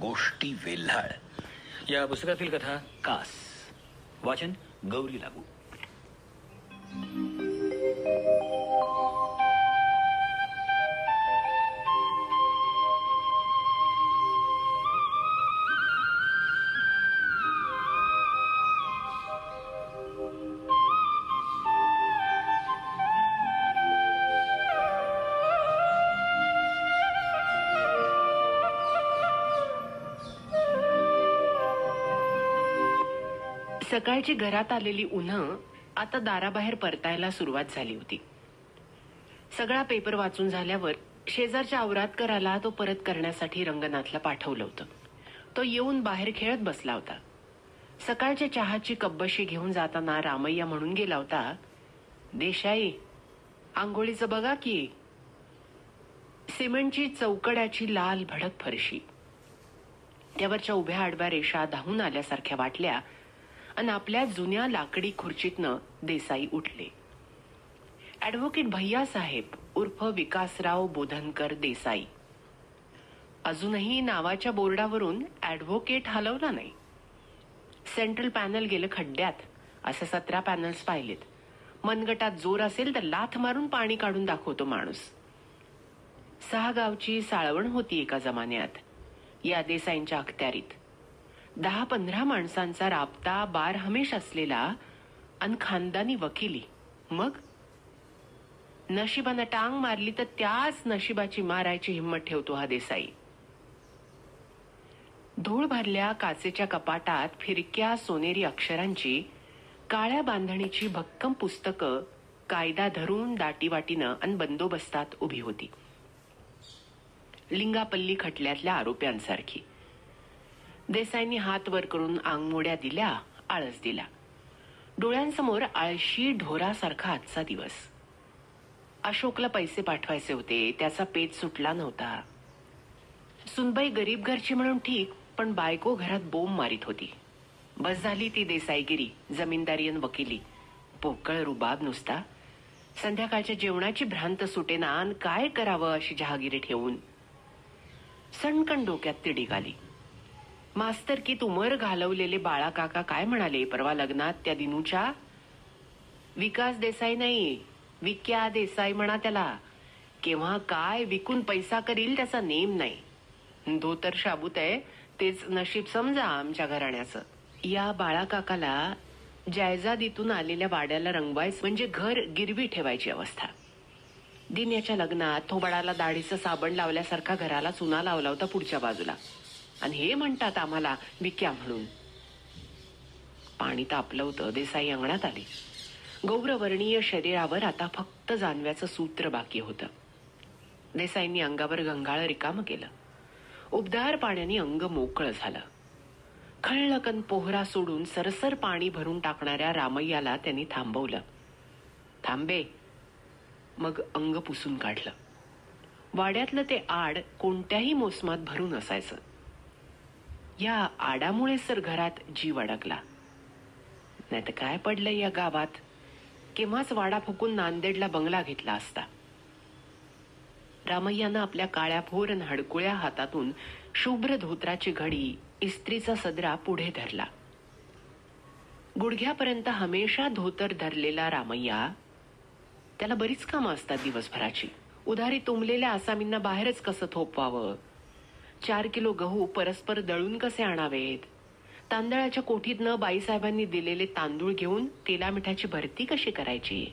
गोष्टी वेल्हाळ या पुस्तकातील कथा कास. वाचन गौरी लागू. सकाळची घरात आलेली उन्हं आता दाराबाहेर परतायला सुरुवात झाली होती. सगळा पेपर वाचून झाल्यावर शेजारच्या औरातकराला तो परत करण्यासाठी रंगनाथला पाठवलं होतं. तो येऊन बाहेर खेळत बसला होता. सकाळच्या चहाची कब्बशी घेऊन जाताना रामय्या म्हणून गेला होता, देशाई आंघोळीचं बघा की. सिमेंटची चौकड्याची लाल भडक फरशी, त्यावरच्या उभ्या आडव्या रेषा धावून आल्यासारख्या वाटल्या आणि आपल्या जुन्या लाकडी खुर्चीतनं देसाई उठले. ऍडव्होकेट भैयासाहेब उर्फ विकासराव बोधनकर देसाई. अजूनही नावाच्या बोर्डावरून ऍडव्होकेट हलवला नाही. सेंट्रल पॅनल गेलं खड्ड्यात असे 17 पॅनल्स पाहिलेत. मनगटात जोर असेल तर लाथ मारून पाणी काढून दाखवतो माणूस. 6 गावची साळवण होती एका जमान्यात या देसाईंच्या अखत्यारीत. 10-15 माणसांचा राबता बार हमेश असलेला अन खानदानी वकिली. मग नशिबानं टांग मारली तर त्याच नशिबाची मारायची हिंमत ठेवतो हा देसाई. धूळ भरल्या काचेच्या कपाटात फिरक्या सोनेरी अक्षरांची, काळ्या बांधणीची भक्कम पुस्तकं कायदा धरून दाटीवाटीनं अन बंदोबस्तात उभी होती, लिंगापल्ली खटल्यातल्या आरोप्यांसारखी. देसाईंनी हात वर करून आंगमोड्या दिल्या, आळस दिला. डोळ्यांसमोर आळशी ढोरासारखा आजचा दिवस. अशोकला पैसे पाठवायचे होते, त्याचा पेच सुटला नव्हता. सुनबाई गरीब घरची म्हणून ठीक, पण बायको घरात बोंब मारित होती. बस झाली ती देसाईगिरी, जमीनदारी अन वकिली. पोकळ रुबाब नुसता. संध्याकाळच्या जेवणाची भ्रांत सुटेना अन काय करावं अशी जहागिरी ठेवून. सणकण डोक्यात तिडीक आली. मास्तर की उमर घालवलेले बाळा काका काय म्हणाले परवा लग्नात त्या दिनूच्या? विकास देसाई नाही, विक्या देसाई म्हणा त्याला. केव्हा काय विकून पैसा करील त्याचा नेम नाही. धोतर शाबूत आहे तेच नशीब समजा आमच्या घराण्याचं. या बाळा काकाला जायजादीतून आलेल्या वाड्याला रंगवायचं म्हणजे घर गिरवी ठेवायची अवस्था. दिन्याच्या लग्नात थोबाडाला दाढीचं साबण लावल्यासारखा घराला चुना लावला होता पुढच्या बाजूला, आणि हे म्हणतात आम्हाला विक्या म्हणून. पाणी तापलं होतं. देसाई अंगणात आले. गौरवर्णीय शरीरावर आता फक्त जानव्याचं सूत्र बाकी होतं. देसाईंनी अंगावर गंगाळ रिकामं केलं. उबदार पाण्याने अंग मोकळं झालं. खळकन पोहरा सोडून सरसर पाणी भरून टाकणाऱ्या रामय्याला त्यांनी थांबवलं. थांबे. मग अंग पुसून काढलं. वाड्यातलं ते आड कोणत्याही मोसमात भरून असायचं. या आडामुळे सर घरात जीव अडकला. नाही तर काय पडलंय या गावात. केव्हाच वाडा फुकून नांदेडला बंगला घेतला असता. रामय्यानं आपल्या काळ्या भोर अन हडकुळ्या हातातून शुभ्र धोत्राची घडी, इस्त्रीचा सदरा पुढे धरला. गुडघ्यापर्यंत हमेशा धोतर धरलेला रामय्या, त्याला बरीच कामं असतात दिवसभराची. उधारी तुंबलेल्या आसामींना बाहेरच कसं थोपवावं, 4 किलो गहू परस्पर दळून कसे आणावेत, तांदळाच्या कोठीतनं बाईसाहेबांनी दिलेले तांदूळ घेऊन तेला मिठाची भरती कशी करायची.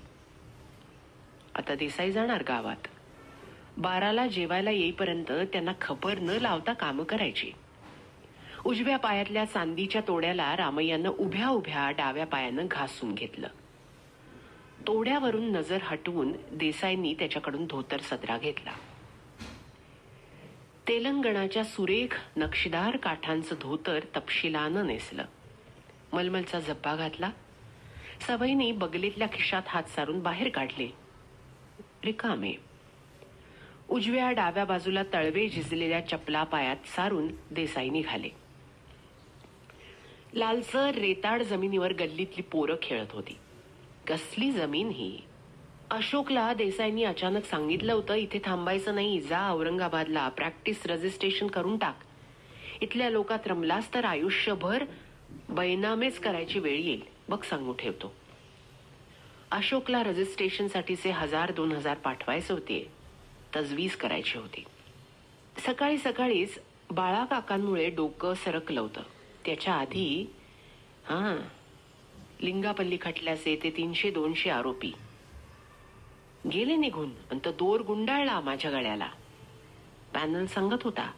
आता देसाई जाणार गावात. 12ला जेवायला येईपर्यंत त्यांना खबर न लावता कामं करायची. उजव्या पायातल्या चांदीच्या तोड्याला रामय्यानं उभ्या उभ्या डाव्या पायानं घासून घेतलं. तोड्यावरून नजर हटवून देसाईंनी त्याच्याकडून धोतर सदरा घेतला. तेलंगणाच्या सुरेख नक्षीदार काठांचं धोतर तपशिलानं नेसलं. मलमलचा झब्बा घातला. सवयीने बगलीतल्या खिशात हात सारून बाहेर काढले. रिकामे. उजव्या डाव्या बाजूला तळवे झिजलेल्या चपला पायात सारून देसाई निघाले. लालसर रेताड जमिनीवर गल्लीतली पोरं खेळत होती. कसली जमीन ही. अशोकला देसाईंनी अचानक सांगितलं होतं, इथे थांबायचं नाही, जा औरंगाबादला प्रॅक्टिस रजिस्ट्रेशन करून टाक. इथल्या लोकात रमलास तर आयुष्यभर बैनामेच करायची वेळ येईल, बघ सांगू ठेवतो. अशोकला रजिस्ट्रेशनसाठीचे 1000-2000 पाठवायचे होते, तजवीज करायची होती. सकाळी सकाळीच बाळा काकांमुळे डोकं सरकलं होतं. त्याच्या आधी लिंगापल्ली खटल्याचे ते 300-200 आरोपी गेले निघून आणि तो दोर गुंडाळला माझ्या गळ्याला. पॅनल सांगत होता,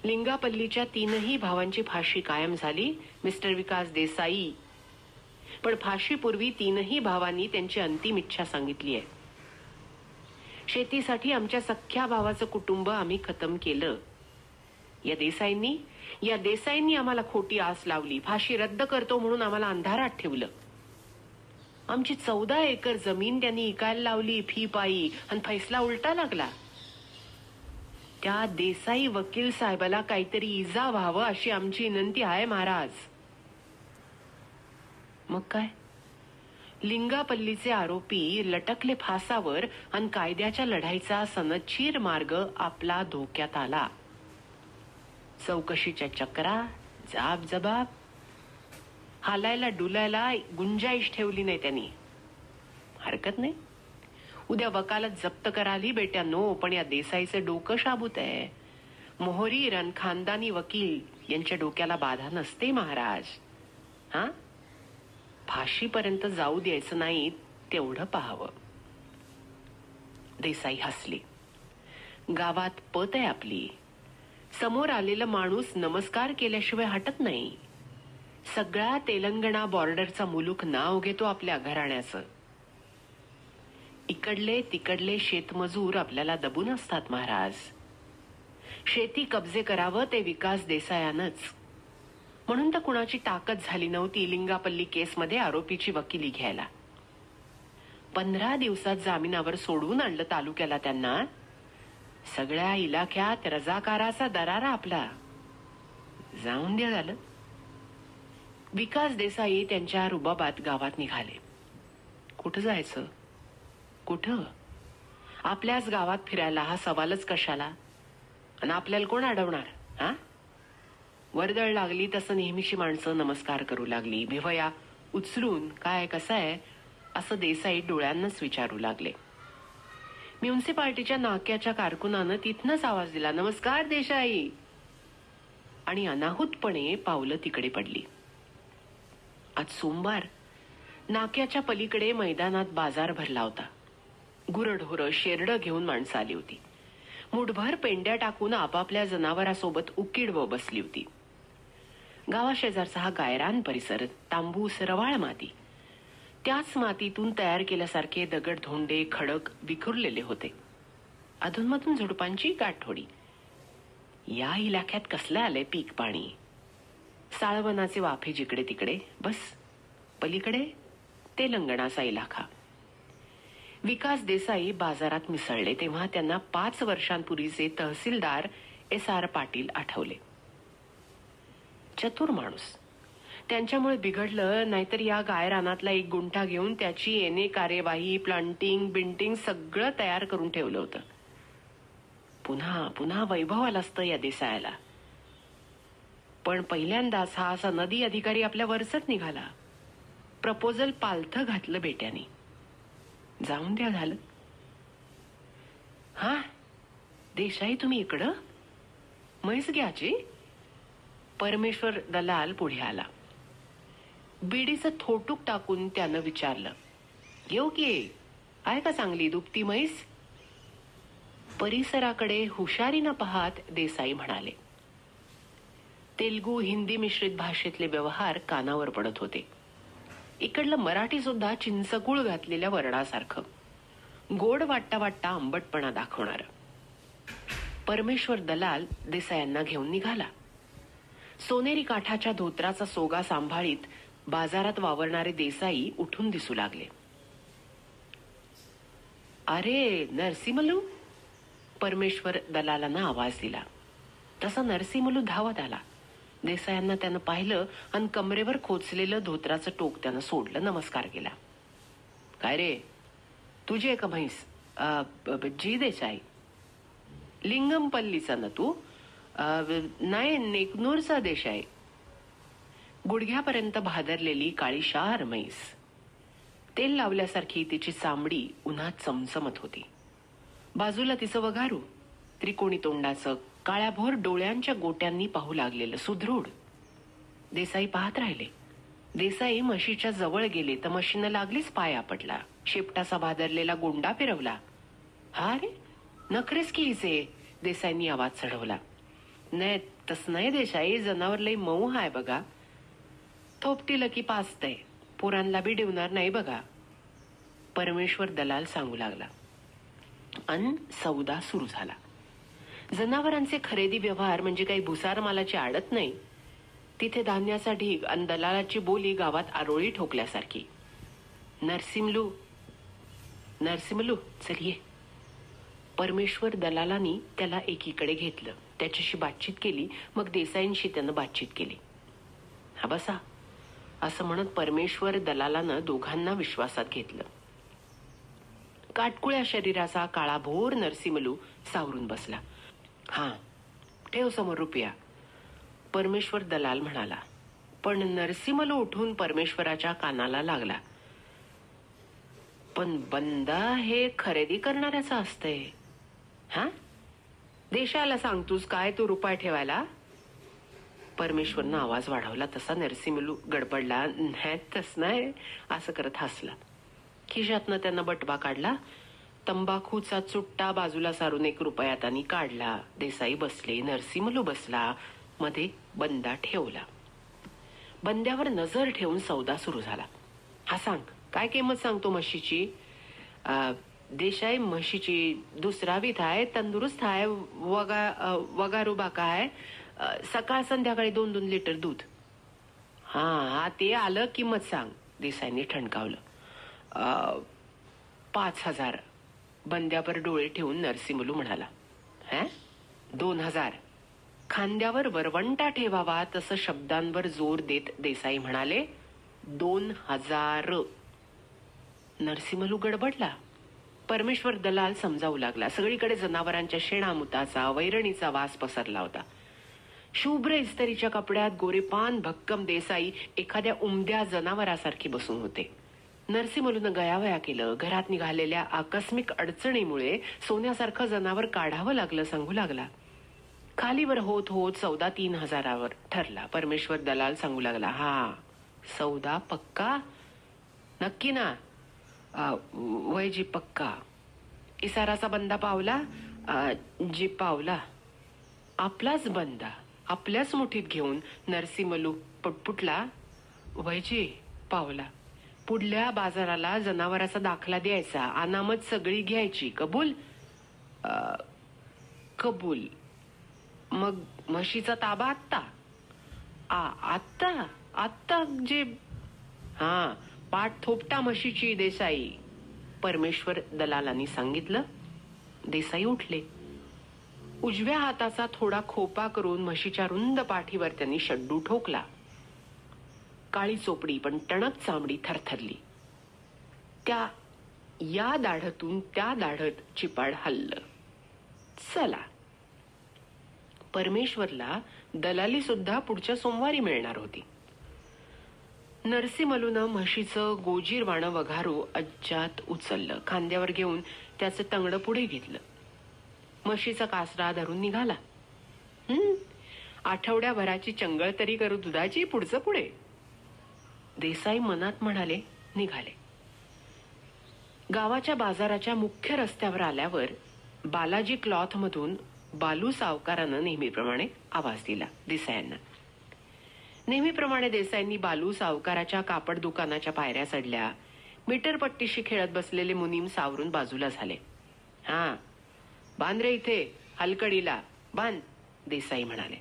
लिंगापल्लीच्या 3ही भावांची फाशी कायम झाली मिस्टर विकास देसाई. पण फाशीपूर्वी 3ही भावांनी त्यांची अंतिम इच्छा सांगितली आहे. शेतीसाठी आमच्या सख्ख्या भावाचं कुटुंब आम्ही खतम केलं. या देसाईंनी आम्हाला खोटी आस लावली. फाशी रद्द करतो म्हणून आम्हाला अंधारात ठेवलं. आमची 14 एकर जमीन त्यांनी इकायला लावली फी पायी आणि फैसला उलटा लागला. त्या देसाई वकील साहेबाला काहीतरी इजा व्हावं अशी आमची विनंती आहे महाराज. मग काय, लिंगापल्लीचे आरोपी लटकले फासावर आणि कायद्याच्या लढाईचा सनदशीर मार्ग आपला धोक्यात आला. चौकशीच्या चक्रा, जाब जबाब, हालायला डुलायला गुंजाईश ठेवली नाही त्यांनी. हरकत नाही, उद्या वकालत जप्त कराली बेट्यानो, पण या देसाईचं डोकं शाबूत आहे. मोहरीर आणि खानदानी वकील यांच्या डोक्याला बाधा नसते महाराज. फाशीपर्यंत जाऊ द्यायचं नाही तेवढं पाहावं. देसाई हसली. गावात पत आहे आपली. समोर आलेला माणूस नमस्कार केल्याशिवाय हटत नाही. सगळा तेलंगणा बॉर्डरचा मुलूक नाव घेतो आपल्या घराण्याचं. इकडले तिकडले शेतमजूर आपल्याला दबून असतात महाराज. शेती कब्जे करावं ते विकास देसायानंच. म्हणून तर कुणाची ताकद झाली नव्हती लिंगापल्ली केसमध्ये आरोपीची वकिली घ्यायला. 15 दिवसात जामिनावर सोडवून आणलं तालुक्याला त्यांना. सगळ्या इलाक्यात रजाकाराचा दरारा आपला. जाऊन दे झालं. विकास देसाई त्यांच्या रुबाबात गावात निघाले. कुठं जायचं, कुठं? आपल्याच गावात फिरायला हा सवालच कशाला? आणि आपल्याला कोण अडवणार? वर्दळ लागली तसं नेहमीची माणसं नमस्कार करू लागली. भिवया उचलून काय कसं आहे असं देसाई डोळ्यांनाच विचारू लागले. म्युन्सिपाल्टीच्या नाक्याच्या कारकुनानं तिथनच आवाज दिला, नमस्कार देसाई. आणि अनाहूतपणे पावलं तिकडे पडली. आज सोमवार. नाक्याच्या पलीकडे मैदानात बाजार भरला होता. गुरढोरं शेरडं घेऊन माणसं आली होती. मुठभर पेंड्या टाकून आपापल्या जनावरासोबत उकीड बसली होती. गावाशेजारचा हा गायरान परिसर, तांबूस रवाळ माती. त्याच मातीतून तयार केल्यासारखे दगड धोंडे खडक विखुरलेले होते. अधूनमधून झुडपांची गाठोडी. या इलाक्यात कसलं आलंय पीक पाणी. साळवनाचे वाफे जिकडे तिकडे. बस पलीकडे तेलंगणाचा इलाका. विकास देसाई बाजारात मिसळले तेव्हा त्यांना 5 वर्षांपूर्वीचे तहसीलदार SR पाटील आठवले. चतुर माणूस. त्यांच्यामुळे बिघडलं नाहीतर या गायरानातला 1 गुंठा घेऊन त्याची येणे कार्यवाही, प्लांटिंग बिंटिंग सगळं तयार करून ठेवलं होतं. पुन्हा पुन्हा वैभव आलं असतं या देसायाला. पण पहिल्यांदाच हा असा नदी अधिकारी आपल्या वरचट निघाला. प्रपोजल पालथं घातलं बेट्याने. जाऊन द्या झालं. देसाई तुम्ही इकडं? म्हैस घ्याची? परमेश्वर दलाल पुढे आला. बिडीचं थोटूक टाकून त्यानं विचारलं, येऊ की आहे का चांगली दुपती म्हैस? परिसराकडे हुशारीनं पाहत देसाई म्हणाले. तेलुगू हिंदी मिश्रित भाषेतले व्यवहार कानावर पडत होते. इकडलं मराठी सुद्धा चिंचगुळ घातलेल्या वर्णासारखं. गोड वाटता वाटता आंबटपणा दाखवणार. परमेश्वर दलाल देसायांना घेऊन निघाला. सोनेरी काठाच्या धोत्राचा सोगा सांभाळीत बाजारात वावरणारे देसाई उठून दिसू लागले. अरे नरसिंहलू. परमेश्वर दलालांना आवाज दिला. तसा नरसिंहलू धावत आला. देसायांना त्यानं पाहिलं आणि कमरेवर खोचलेलं धोत्राचं टोक त्यानं सोडलं. नमस्कार केला. काय रे, तुझी आहे का म्हैस? जी देसाई. लिंगमपल्लीचा ना तू? नाही, नेकनूरचा देसाई. गुडघ्यापर्यंत भादरलेली काळीशार म्हैस, तेल लावल्यासारखी तिची चामडी उन्हात चमचमत होती. बाजूला तिचं वघारू, त्रिकोणी तोंडाचं, काळ्याभोर डोळ्यांच्या गोट्यांनी पाहू लागलेलं सुदृढ. देसाई पाहत राहिले. देसाई म्हशीच्या जवळ गेले तर म्हशीनं लागलीच पाय आपटला. शेपटाचा भादरलेला गोंडा फिरवला. हा रे, नखरेच की हिचे, देसाईंनी आवाज चढवला. नाही तस नाही देसाई, जनावर लई मऊ हाय बघा. थोपटीलं की पाचतय, पोरांना बी देवणार नाही बघा, परमेश्वर दलाल सांगू लागला. अन सौदा सुरू झाला. जनावरांचे खरेदी व्यवहार म्हणजे काही भुसार मालाची आडत नाही. तिथे धान्याचा ढीग आणि दलालाची बोली गावात आरोळी ठोकल्यासारखी. नरसिमलू, नरसिमलू, चल ये. परमेश्वर दलालांनी त्याला एकीकडे घेतलं, त्याच्याशी बातचीत केली. मग देसाईंशी त्यानं बातचीत केली. हा बसा, असं म्हणत परमेश्वर दलालानं दोघांना विश्वासात घेतलं. काटकुळ्या शरीराचा काळाभोर नरसिमलू सावरून बसला. हा, ठेव समोर रुपया, परमेश्वर दलाल म्हणाला. पण नरसिमलू उठून परमेश्वराच्या कानाला लागला. पण बंदा हे खरेदी करणाऱ्याचं असतंय. हा, देशाला सांगतोस काय तू रुपये ठेवायला? परमेश्वरनं आवाज वाढवला तसा नरसिमलू गडबडला. नाही तस नाही, असं करत हसला. खिशातनं त्यानं बटवा काढला. तंबाखूचा चुट्टा बाजूला सारून 1 रुपया त्यांनी काढला. देसाई बसले, नरसिमलू बसला, मध्ये बंदा ठेवला. बंद्यावर नजर ठेवून सौदा सुरू झाला. हा सांग, काय किंमत सांगतो म्हशीची? देसाई, म्हशीची दुसरावीत आहे, तंदुरुस्त आहे, वगारू बाका आहे, सकाळ संध्याकाळी 2-2 लिटर दूध. हा, ते आलं, किंमत सांग, देसाईंनी ठणकावलं. 5,000, बंद्यावर डोळे ठेवून नरसिमलू म्हणाला. 2,000. खांद्यावर वरवंटा ठेवावा तसं शब्दांवर जोर देत देसाई म्हणाले, 2,000. नरसिमलू गडबडला. परमेश्वर दलाल समजावू लागला. सगळीकडे जनावरांच्या शेणामुताचा, वैरणीचा वास पसरला होता. शुभ्र इस्त्रीच्या कपड्यात गोरेपान भक्कम देसाई एखाद्या उमद्या जनावरासारखी बसून होते. नरसिमलूनं गयावया केलं. घरात निघालेल्या आकस्मिक अडचणीमुळे सोन्यासारखं जनावर काढावं लागलं सांगू लागला. खालीवर होत होत सौदा 3,000 ठरला. परमेश्वर दलाल सांगू लागला. हा, सौदा पक्का? नक्की ना? वयजी पक्का. इसाराचा बंदा पावला? जी पावला. आपलाच बंदा आपल्याच मुठीत घेऊन नरसिमलू पुटपुटला. वयजी पावला. पुढल्या बाजाराला जनावराचा दाखला द्यायचा, अनामत सगळी घ्यायची. कबूल? कबूल. मग म्हशीचा ताबा आत्ता? आत्ता? आत्ता जे? हा, पाठ थोपटा म्हशीची देसाई, परमेश्वर दलालांनी सांगितलं. देसाई उठले. उजव्या हाताचा थोडा खोपा करून म्हशीच्या रुंद पाठीवर त्यांनी शड्डू ठोकला. काळी चोपडी पण टणक चामडी थरथरली. या दाढतून त्या दाढत चिपाड हल्लं. चला. परमेश्वरला दलाली सुद्धा पुढच्या सोमवारी मिळणार होती. नरसिमलूनं म्हशीचं गोजीरवाणं वघारू अज्जात उचललं. खांद्यावर घेऊन त्याचं तंगड पुढे घेतलं. म्हशीचा कासरा धरून निघाला. आठवड्याभराची चंगळ तरी करू दुधाची, पुढचं पुढे. देसाई मनात म्हणाले. निघाले. गावाच्या बाजाराच्या मुख्य रस्त्यावर आल्यावर बालाजी क्लॉथ मधून बालू सावकारानं नेहमीप्रमाणे आवाज दिला देसायांना. नेहमीप्रमाणे देसाईंनी बालू सावकाराच्या कापड दुकानाच्या पायऱ्या चढल्या. मीटरपट्टीशी खेळत बसलेले मुनीम सावरून बाजूला झाले. हा, बांध रे इथे, हलकडीला बांध, देसाई म्हणाले.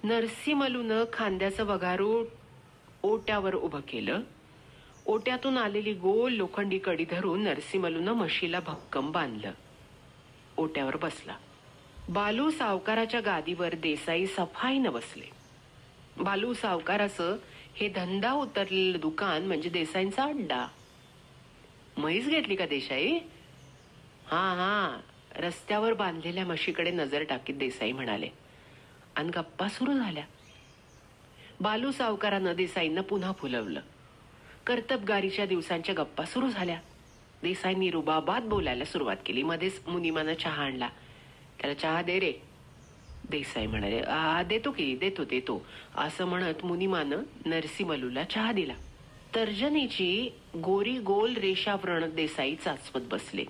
नरसिमलूनं खांद्याचं वघारू ओट्यावर उभं केलं. ओट्यातून आलेली गोल लोखंडी कडी धरून नरसिमलूनं म्हशीला भक्कम बांधलं. ओट्यावर बसला. बालू सावकाराच्या गादीवर देसाई सफाईनं बसले. बालू सावकाराचं हे धंदा उतरलेलं दुकान म्हणजे देसाईंचा अड्डा. म्हैस घेतली का देसाई? हा, रस्त्यावर बांधलेल्या म्हशीकडे नजर टाकीत देसाई म्हणाले. आणि गप्पा सुरू झाल्या. बालू सावकारानं देसाईंना पुन्हा फुलवलं. कर्तबगारीच्या दिवसांच्या गप्पा सुरू झाल्या. देसाईंनी रुबाबात बोलायला सुरुवात केली. मध्येच मुनिमानं चहा आणला. त्याला चहा दे रे. देसाई म्हणाले, देतो की, देतो असं म्हणत मुनिमानं नरसिमलूला चहा दिला. तर्जनीची गोरी गोल रेषा व्रण देसाई चाचपत बसले.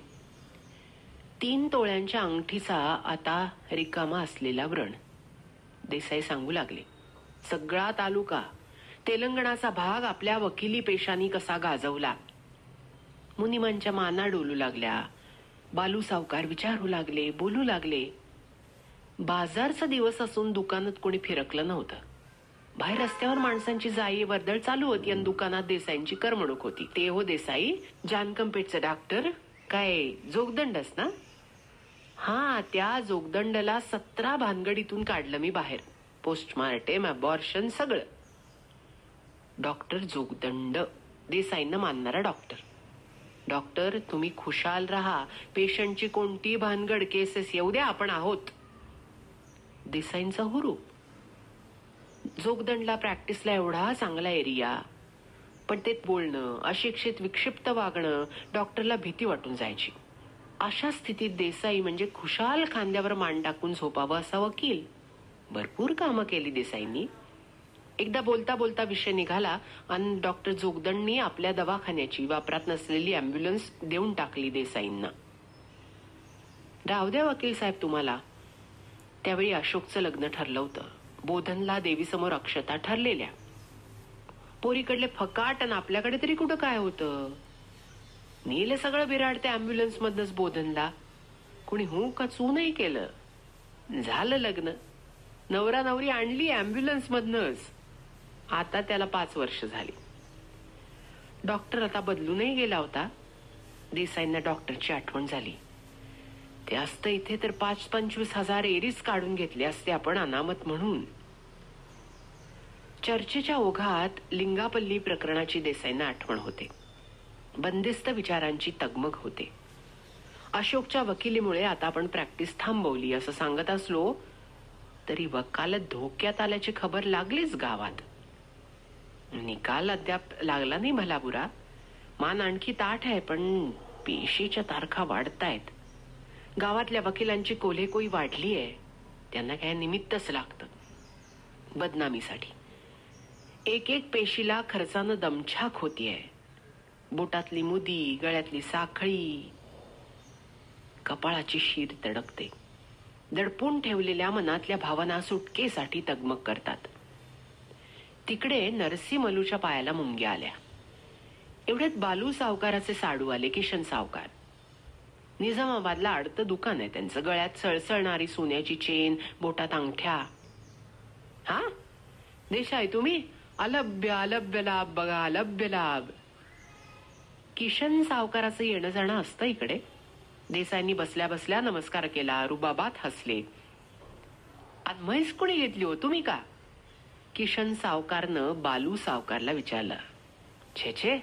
3 तोळ्यांच्या अंगठीचा आता रिकामा असलेला व्रण. देसाई सांगू लागले, सगळा तालुका, तेलंगणाचा भाग आपल्या वकिली पेशानी कसा गाजवला. मुनिमांच्या माना डोलू लागल्या. बालू सावकार विचारू लागले, बोलू लागले. बाजारचा दिवस असून दुकानात कोणी फिरकलं नव्हतं. बाहेर रस्त्यावर माणसांची जाई वर्दळ चालू होती आणि दुकानात देसाईंची करमणूक होती. ते हो देसाई, जानकंपेटचं डॉक्टर, काय जोगदंडच ना? हा, त्या जोगदंडला 17 भानगडीतून काढलं मी बाहेर. पोस्टमार्टेम, अबॉर्शन, सगळं. डॉक्टर जोगदंड, देसाईंना मानणारा डॉक्टर. डॉक्टर, तुम्ही खुशाल राहा. पेशंटची कोणती भानगड, केसेस येऊ द्या, आपण आहोत. देसाईंचा हुरूप. जोगदंडला प्रॅक्टिसला एवढा चांगला एरिया, पण ते बोलणं, अशिक्षित विक्षिप्त वागणं डॉक्टरला भीती वाटून जायची. अशा स्थितीत देसाई म्हणजे खुशाल खांद्यावर मान टाकून झोपावं असा वकील. भरपूर कामं केली देसाईंनी. एकदा बोलता बोलता विषय निघाला आणि डॉक्टर जोगदंडनी आपल्या दवाखान्याची वापरात नसलेली अँब्युलन्स देऊन टाकली देसाईंना. राहू द्या वकील साहेब तुम्हाला. त्यावेळी अशोकचं लग्न ठरलं होतं. बोधनला देवीसमोर अक्षता ठरलेल्या. पोरीकडले फकाट आणि आपल्याकडे तरी कुठं काय होतं. नेलं सगळं बिराड त्या अँब्युलन्स मधनच बोधनला. कुणी हू का चू नाही केलं. झालं लग्न. नवरा नवरी आणली अँब्युलन्स मधनच. आता त्याला 5 वर्ष झाली. डॉक्टर आता बदलूनही गेला होता. देसाईंना डॉक्टरची आठवण झाली. ते असतं इथे तर 5-25 हजार एरीज काढून घेतले असते आपण अनामत म्हणून. चर्चेच्या ओघात लिंगापल्ली प्रकरणाची देसाईंना आठवण होते. बंदिस्त विचारांची तगमग होते. अशोकच्या वकिलीमुळे आता आपण प्रॅक्टिस थांबवली असं सांगत असलो तरी वकालत धोक्यात आल्याची खबर लागलीच गावात. निकाल अद्याप लागला नाही भलाबुरा. मान आणखी ताठ आहे, पण पेशीच्या तारखा वाढतायत. गावातल्या वकिलांची कोल्हेकोई वाढली आहे. त्यांना काय निमित्तच लागतं बदनामीसाठी. एक पेशीला खर्चानं दमछाक होतीये. बोटातली मुदी, गळ्यातली साखळी, कपाळाची शीर तडकते. दडपून ठेवलेल्या मनातल्या भावना सुटकेसाठी तगमग करतात. तिकडे नरसिमलूच्या पायाला मुंग्या आल्या. एवढ्यात बालू सावकाराचे साडू आले, किशन सावकार. निजामाबादला आडतं दुकान आहे त्यांचं. गळ्यात सळसळणारी सोन्याची चेन, बोटात अंगठ्या. हा देसाई तुम्ही? अलभ्य अलभ्य लाभ बघा, अलभ्य लाभ. किशन सावकाराचं येणं जाणं असतं इकडे. देसाईंनी बसल्या बसल्या नमस्कार केला. रुबाबात हसले. आज म्हैस कोणी घेतली हो, तुम्ही का? किशन सावकारनं बालू सावकारला विचारलं. छे छे,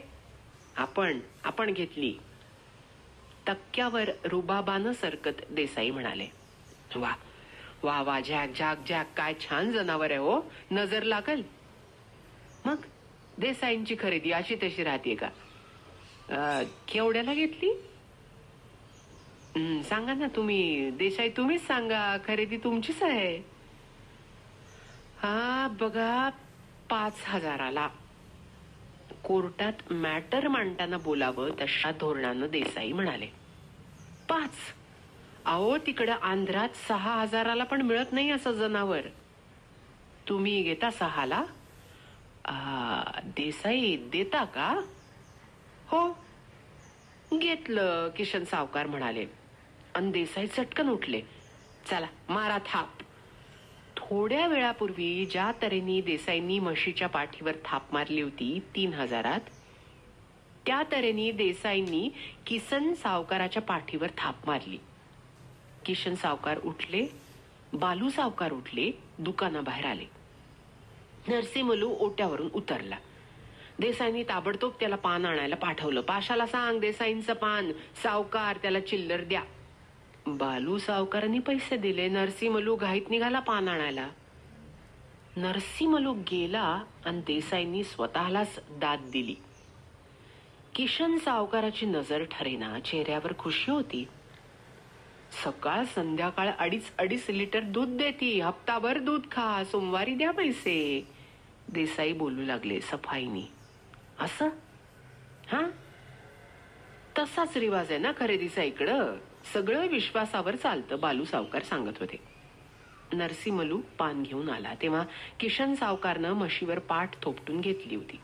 आपण घेतली. तक्क्यावर रुबाबानं सरकत देसाई म्हणाले, वा वा वा, झॅक झॅक झॅक, काय छान जनावर आहे हो. नजर लागल. मग देसाईंची खरेदी अशी तशी राहते का? केवढ्याला घेतली? सांगा ना तुम्ही देसाई, तुम्हीच सांगा. खरेदी तुमचीच आहे. हा बघा, 5,000ला. कोर्टात मॅटर मांडताना बोलावं तशा धोरणानं देसाई म्हणाले. 5? अहो तिकडं आंध्रात 6,000ला पण मिळत नाही असं जनावर. तुम्ही घेता 6ला? देसाई देता का? हो घेतलं, किशन सावकार म्हणाले. आणि देसाई चटकन उठले. चला मारा थाप. थोड्या वेळापूर्वी ज्या तऱ्हेने देसाईंनी म्हशीच्या पाठीवर थाप मारली होती 3,000त, त्या तऱ्हेने देसाईंनी किसन सावकाराच्या पाठीवर थाप मारली. किशन सावकार उठले. बालू सावकार उठले. दुकानाबाहेर आले. नरसिमलू ओट्यावरून उतरला. देसाईंनी ताबडतोब त्याला पान आणायला पाठवलं. पाशाला सांग देसाईंचं पान. सावकार त्याला चिल्लर द्या. बालू सावकारांनी पैसे दिले. नरसिंहमलू घाईत निघाला पान आणायला. नरसिंहमलू गेला आणि देसाईंनी स्वतःलाच दाद दिली. किशन सावकाराची नजर ठरेना. चेहऱ्यावर खुशी होती. सकाळ संध्याकाळ 2.5 लिटर दूध देती. हप्ताभर दूध खा. सोमवारी द्या पैसे. देसाई बोलू लागले सफाईनी. असं हा तसाच रिवाज आहे ना खरेदीचा इकडं. सगळं विश्वासावर चालतं, बालू सावकार सांगत होते. नरसिंहमलू पान घेऊन आला तेव्हा किशन सावकारनं म्हशीवर पाठ थोपटून घेतली होती.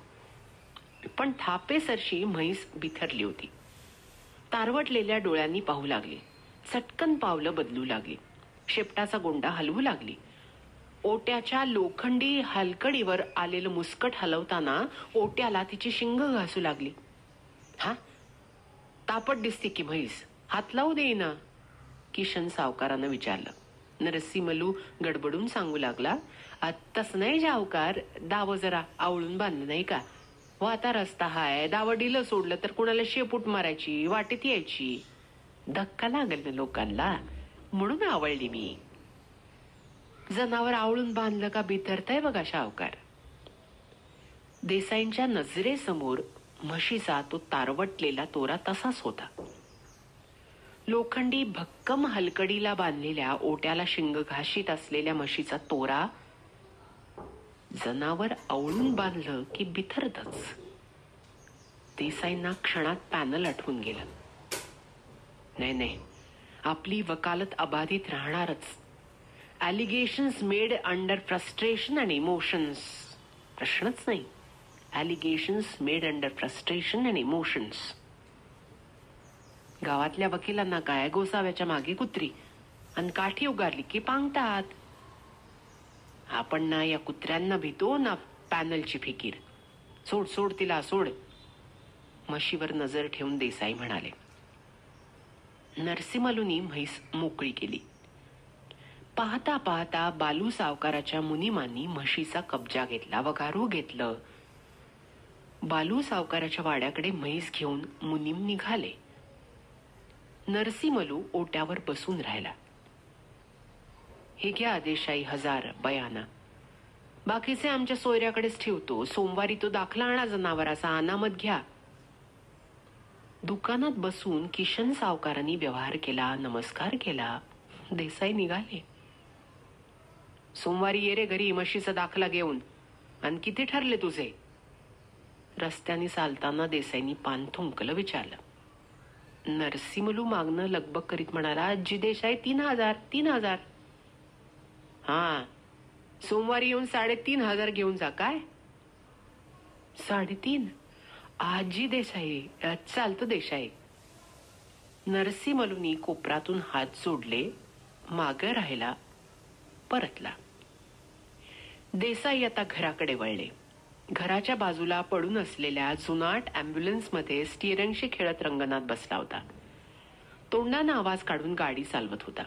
पण थापेसरशी म्हैस बिथरली होती. तारवटलेल्या डोळ्यांनी पाहू लागली. चटकन पावलं बदलू लागली. शेपटाचा गोंडा हलवू लागली. ओट्याच्या लोखंडी हलकडीवर आलेलं मुस्कट हलवताना ओट्याला तिची शिंग घासू लागली. हा तापट दिसते की म्हैस, हात लावू देईना. किशन सावकारानं विचारलं. नरसिंहमलू गडबडून सांगू लागला, तस नाही सावकार, दाव जरा आवळून बांधलं नाही का. वाता रस्ता हाय, दाव डिलं सोडलं तर कुणाला शेपूट मारायची, वाटेत यायची. धक्का लागल ना लोकांना, म्हणून आवळली मी. जनावर आवळून बांधलं का बिथरताय बघा सावकार. देसाईंच्या नजरेसमोर म्हशीचा तो तारवटलेला तोरा तसाच होता. लोखंडी भक्कम हलकडीला बांधलेल्या ओट्याला शिंग घाशीत असलेल्या म्हशीचा तोरा जनावर आवळून बांधलं की बिथरतच. देसाईंना क्षणात पॅनल आठवून गेलं. नाही, आपली वकालत अबाधित राहणारच. Allegations made under frustration and emotions. प्रश्नच नाही. Allegations made under frustration and emotions. गावातल्या वकिलांना काय, गोसाव्याच्या मागे कुत्री आणि काठी उगारली की पांगतात. आपण ना या कुत्र्यांना भीतो ना पॅनलची फिकीर. सोड तिला सोड. म्हशीवर नजर ठेवून देसाई म्हणाले. नरसिंहमलूनी म्हैस मोकळी केली. पाहता पाहता बालू सावकाराच्या मुनिमांनी म्हशीचा कब्जा घेतला. वगारू घेतलं. बालू सावकाराच्या वाड्याकडे म्हैस घेऊन मुनीम निघाले. नरसिंहमलू ओट्यावर बसून राहिला. हे घ्या देसाई 1000 बयाना. बाकीचे आमच्या सोयऱ्याकडेच ठेवतो. सोमवारी तो दाखला आणा जनावराचा, अनामत घ्या. दुकानात बसून किशन सावकारांनी व्यवहार केला, नमस्कार केला. देसाई निघाले. सोमवारी ये रे घरी म्हशीचा दाखला घेऊन. आणि किती ठरले तुझे. रस्त्याने चालताना देसाईंनी पान थुंकलं. विचारलं. नरसिंहमलू मागणं लगबग करीत म्हणाला, आजी देसाई 3000. हा सोमवारी येऊन 3500 घेऊन जा. काय 3.5? आजी देसाई चालतं देसाई. नरसिंहमलूनी कोपरातून हात जोडले. मागे राहिला. परतला. देसाई आता घराकडे वळले. घराच्या बाजूला पडून असलेल्या जुनाट अँब्युलन्समध्ये स्टिअरिंगशी खेळत रंगनाथ बसला होता. तोंडानं आवाज काढून गाडी चालवत होता.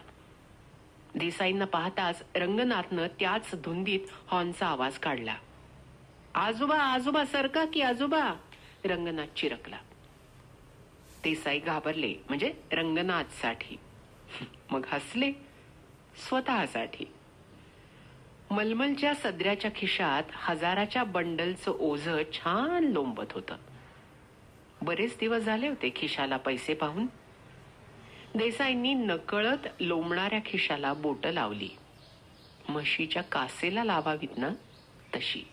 देसाईंना पाहताच रंगनाथनं त्याच धुंदीत हॉर्नचा आवाज काढला. आजोबा सरका की आजोबा. रंगनाथ चिरकला. देसाई घाबरले. म्हणजे रंगनाथसाठी. मग हसले स्वतःसाठी. मलमलच्या सदऱ्याच्या खिशात 1000च्या बंडलचं ओझं छान लोंबत होतं. बरेच दिवस झाले होते खिशाला पैसे पाहून. देसाईंनी नकळत लोंबणाऱ्या खिशाला बोटं लावली. म्हशीच्या कासेला लावावीत ना तशी.